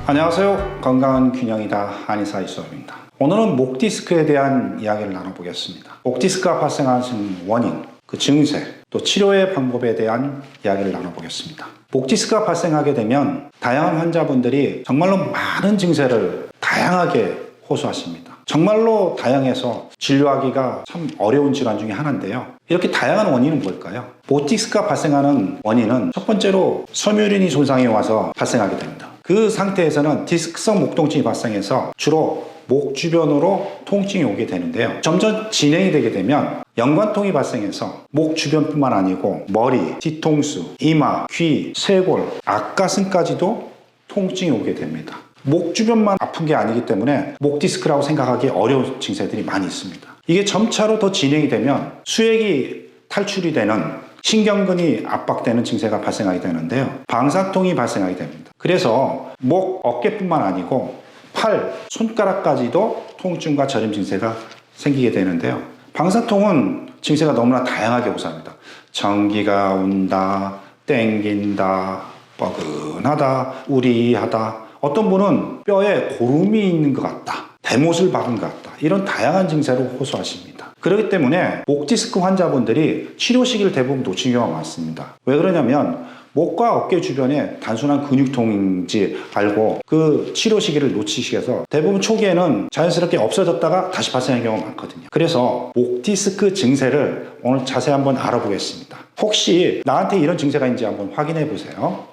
안녕하세요. 건강한 균형이다 한의사 이수업입니다. 오늘은 목 디스크에 대한 이야기를 나눠보겠습니다. 목 디스크가 발생하는 원인, 그 증세, 또 치료의 방법에 대한 이야기를 나눠보겠습니다. 목 디스크가 발생하게 되면 다양한 환자분들이 정말로 많은 증세를 다양하게 호소하십니다. 정말로 다양해서 진료하기가 참 어려운 질환 중에 하나인데요. 이렇게 다양한 원인은 뭘까요? 목 디스크가 발생하는 원인은 첫 번째로 섬유륜이 손상이 와서 발생하게 됩니다. 그 상태에서는 디스크성 목통증이 발생해서 주로 목 주변으로 통증이 오게 되는데요. 점점 진행이 되게 되면 연관통이 발생해서 목 주변뿐만 아니고 머리, 뒤통수, 이마, 귀, 쇄골, 앞가슴까지도 통증이 오게 됩니다. 목 주변만 아픈 게 아니기 때문에 목 디스크라고 생각하기 어려운 증세들이 많이 있습니다. 이게 점차로 더 진행이 되면 수액이 탈출이 되는 신경근이 압박되는 증세가 발생하게 되는데요. 방사통이 발생하게 됩니다. 그래서 목, 어깨뿐만 아니고 팔, 손가락까지도 통증과 저림 증세가 생기게 되는데요. 방사통은 증세가 너무나 다양하게 호소합니다. 전기가 온다, 땡긴다, 뻐근하다, 우리하다, 어떤 분은 뼈에 고름이 있는 것 같다, 대못을 박은 것 같다, 이런 다양한 증세로 호소하십니다. 그렇기 때문에 목 디스크 환자분들이 치료 시기를 대부분 놓치는 경우가 많습니다. 왜 그러냐면 목과 어깨 주변에 단순한 근육통인지 알고 그 치료 시기를 놓치셔서 대부분 초기에는 자연스럽게 없어졌다가 다시 발생하는 경우가 많거든요. 그래서 목 디스크 증세를 오늘 자세히 한번 알아보겠습니다. 혹시 나한테 이런 증세가 있는지 한번 확인해 보세요.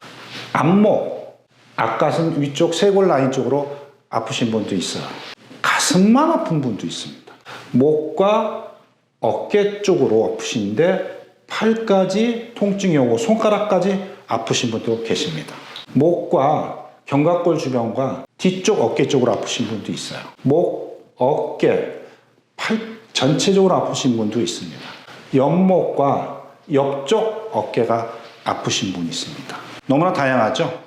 앞목, 앞가슴 위쪽 쇄골 라인 쪽으로 아프신 분도 있어요. 가슴만 아픈 분도 있습니다. 목과 어깨 쪽으로 아프신데 팔까지 통증이 오고 손가락까지 아프신 분도 계십니다. 목과 견갑골 주변과 뒤쪽 어깨 쪽으로 아프신 분도 있어요. 목, 어깨, 팔 전체적으로 아프신 분도 있습니다. 옆목과 옆쪽 어깨가 아프신 분이 있습니다. 너무나 다양하죠?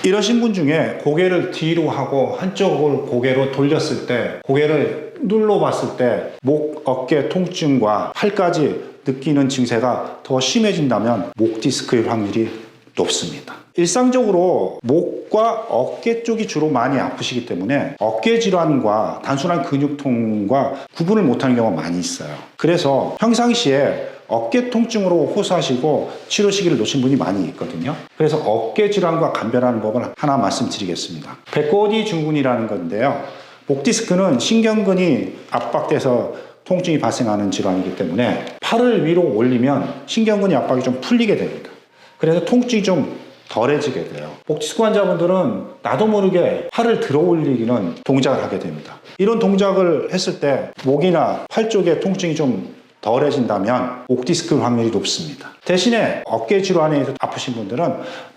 이러신 분 중에 고개를 뒤로 하고 한쪽을 고개로 돌렸을 때, 고개를 눌러봤을 때 목, 어깨 통증과 팔까지 느끼는 증세가 더 심해진다면 목 디스크일 확률이 높습니다. 일상적으로 목과 어깨 쪽이 주로 많이 아프시기 때문에 어깨 질환과 단순한 근육통과 구분을 못하는 경우가 많이 있어요. 그래서 평상시에 어깨 통증으로 호소하시고 치료 시기를 놓친 분이 많이 있거든요. 그래서 어깨 질환과 감별하는 법을 하나 말씀드리겠습니다. 백고디 증후군이라는 건데요. 목 디스크는 신경근이 압박돼서 통증이 발생하는 질환이기 때문에 팔을 위로 올리면 신경근이 압박이 좀 풀리게 됩니다. 그래서 통증이 좀 덜해지게 돼요. 목 디스크 환자분들은 나도 모르게 팔을 들어 올리는 동작을 하게 됩니다. 이런 동작을 했을 때 목이나 팔 쪽에 통증이 좀 덜해진다면 목 디스크 확률이 높습니다. 대신에 어깨 질환에 아프신 분들은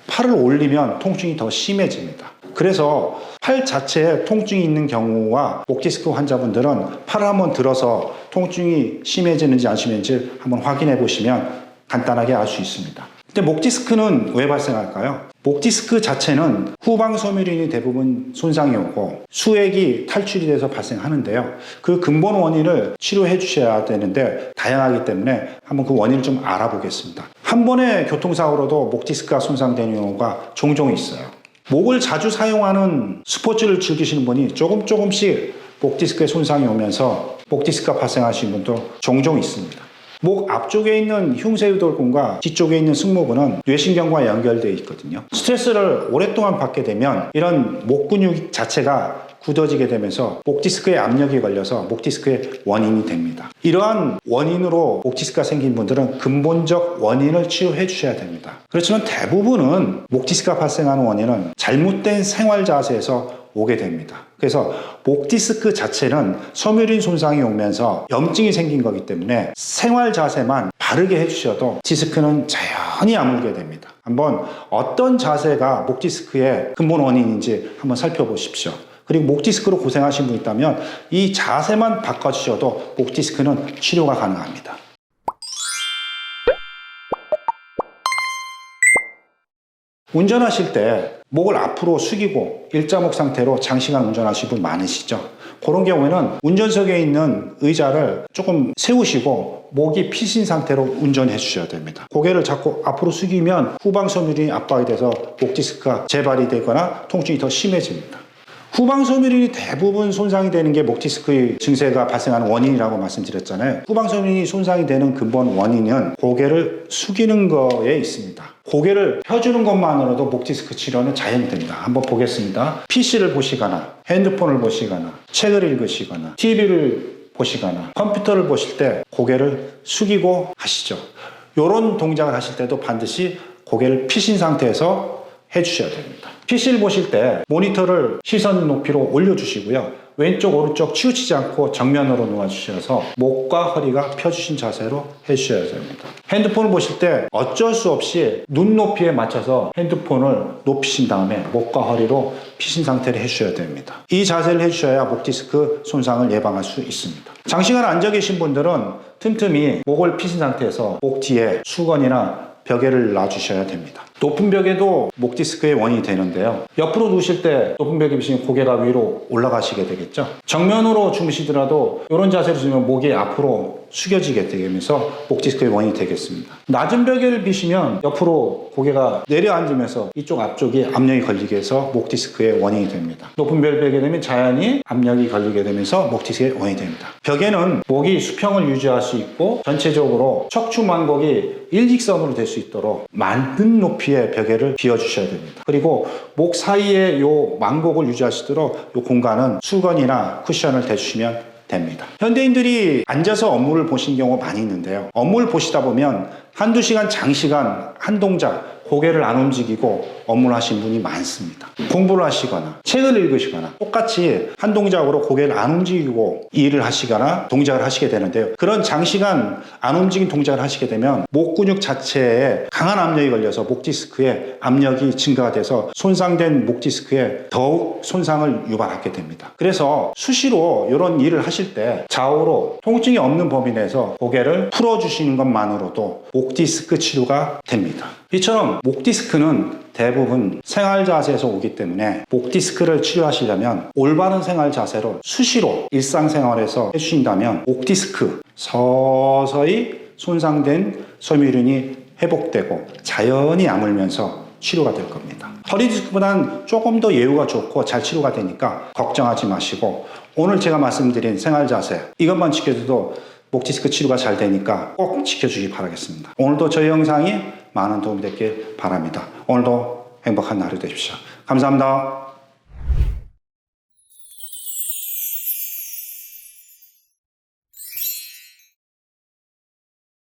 팔을 올리면 통증이 더 심해집니다. 그래서 팔 자체에 통증이 있는 경우와 목 디스크 환자분들은 팔을 한번 들어서 통증이 심해지는지 안 심해지는지 한번 확인해 보시면 간단하게 알 수 있습니다. 근데 목 디스크는 왜 발생할까요? 목 디스크 자체는 후방 섬유륜이 대부분 손상이 오고 수액이 탈출이 돼서 발생하는데요. 그 근본 원인을 치료해 주셔야 되는데 다양하기 때문에 한번 그 원인을 좀 알아보겠습니다. 한 번의 교통사고로도 목 디스크가 손상되는 경우가 종종 있어요. 목을 자주 사용하는 스포츠를 즐기시는 분이 조금씩 목 디스크에 손상이 오면서 목 디스크가 발생하시는 분도 종종 있습니다. 목 앞쪽에 있는 흉쇄유돌근과 뒤쪽에 있는 승모근은 뇌신경과 연결되어 있거든요. 스트레스를 오랫동안 받게 되면 이런 목 근육 자체가 굳어지게 되면서 목 디스크에 압력이 걸려서 목 디스크의 원인이 됩니다. 이러한 원인으로 목 디스크가 생긴 분들은 근본적 원인을 치료해 주셔야 됩니다. 그렇지만 대부분은 목 디스크가 발생하는 원인은 잘못된 생활 자세에서 오게 됩니다. 그래서 목 디스크 자체는 섬유륜 손상이 오면서 염증이 생긴 거기 때문에 생활 자세만 바르게 해주셔도 디스크는 자연히 아물게 됩니다. 한번 어떤 자세가 목 디스크의 근본 원인인지 한번 살펴보십시오. 그리고 목 디스크로 고생하신 분 있다면 이 자세만 바꿔주셔도 목 디스크는 치료가 가능합니다. 운전하실 때 목을 앞으로 숙이고 일자목 상태로 장시간 운전하시는 분 많으시죠? 그런 경우에는 운전석에 있는 의자를 조금 세우시고 목이 피신 상태로 운전해 주셔야 됩니다. 고개를 자꾸 앞으로 숙이면 후방 섬유륜이 압박이 돼서 목 디스크가 재발이 되거나 통증이 더 심해집니다. 후방 섬유륜이 대부분 손상이 되는 게 목 디스크의 증세가 발생하는 원인이라고 말씀드렸잖아요. 후방 섬유륜이 손상이 되는 근본 원인은 고개를 숙이는 거에 있습니다. 고개를 펴주는 것만으로도 목 디스크 치료는 자연히 됩니다. 한번 보겠습니다. PC를 보시거나 핸드폰을 보시거나 책을 읽으시거나 TV를 보시거나 컴퓨터를 보실 때 고개를 숙이고 하시죠. 이런 동작을 하실 때도 반드시 고개를 피신 상태에서 해주셔야 됩니다. PC를 보실 때 모니터를 시선 높이로 올려주시고요. 왼쪽 오른쪽 치우치지 않고 정면으로 놓아주셔서 목과 허리가 펴주신 자세로 해주셔야 됩니다. 핸드폰을 보실 때 어쩔 수 없이 눈높이에 맞춰서 핸드폰을 높이신 다음에 목과 허리로 피신 상태를 해주셔야 됩니다. 이 자세를 해주셔야 목 디스크 손상을 예방할 수 있습니다. 장시간 앉아 계신 분들은 틈틈이 목을 피신 상태에서 목 뒤에 수건이나 벽에를 놔주셔야 됩니다. 높은 벽에도 목 디스크의 원인이 되는데요. 옆으로 누우실 때 높은 벽에 비시면 고개가 위로 올라가시게 되겠죠. 정면으로 주무시더라도 이런 자세로 주면 목이 앞으로 숙여지게 되면서 목 디스크의 원인이 되겠습니다. 낮은 벽에를 비시면 옆으로 고개가 내려앉으면서 이쪽 앞쪽이 압력이 걸리게 해서 목 디스크의 원인이 됩니다. 높은 벽에 되면 자연히 압력이 걸리게 되면서 목 디스크의 원인이 됩니다. 벽에는 목이 수평을 유지할 수 있고 전체적으로 척추 만곡이 일직선으로 될 수 있도록 맞는 높이의 벽에를 비워주셔야 됩니다. 그리고 목 사이에 요 만곡을 유지할 수 있도록 요 공간은 수건이나 쿠션을 대주시면 됩니다. 현대인들이 앉아서 업무를 보신 경우가 많이 있는데요. 업무를 보시다 보면 한두 시간 장시간 한 동작 고개를 안 움직이고 업무를 하신 분이 많습니다. 공부를 하시거나 책을 읽으시거나 똑같이 한 동작으로 고개를 안 움직이고 일을 하시거나 동작을 하시게 되는데요. 그런 장시간 안 움직인 동작을 하시게 되면 목 근육 자체에 강한 압력이 걸려서 목 디스크에 압력이 증가가 돼서 손상된 목 디스크에 더욱 손상을 유발하게 됩니다. 그래서 수시로 이런 일을 하실 때 좌우로 통증이 없는 범위 내에서 고개를 풀어주시는 것만으로도 목 디스크 치료가 됩니다. 이처럼 목 디스크는 대부분 생활 자세에서 오기 때문에 목 디스크를 치료하시려면 올바른 생활 자세로 수시로 일상생활에서 해주신다면 목 디스크 서서히 손상된 섬유륜이 회복되고 자연히 아물면서 치료가 될 겁니다. 허리 디스크보다는 조금 더 예후가 좋고 잘 치료가 되니까 걱정하지 마시고 오늘 제가 말씀드린 생활 자세 이것만 지켜줘도 목 디스크 치료가 잘 되니까 꼭 지켜주시기 바라겠습니다. 오늘도 저희 영상이 많은 도움이 됐길 바랍니다. 오늘도 행복한 하루 되십시오. 감사합니다.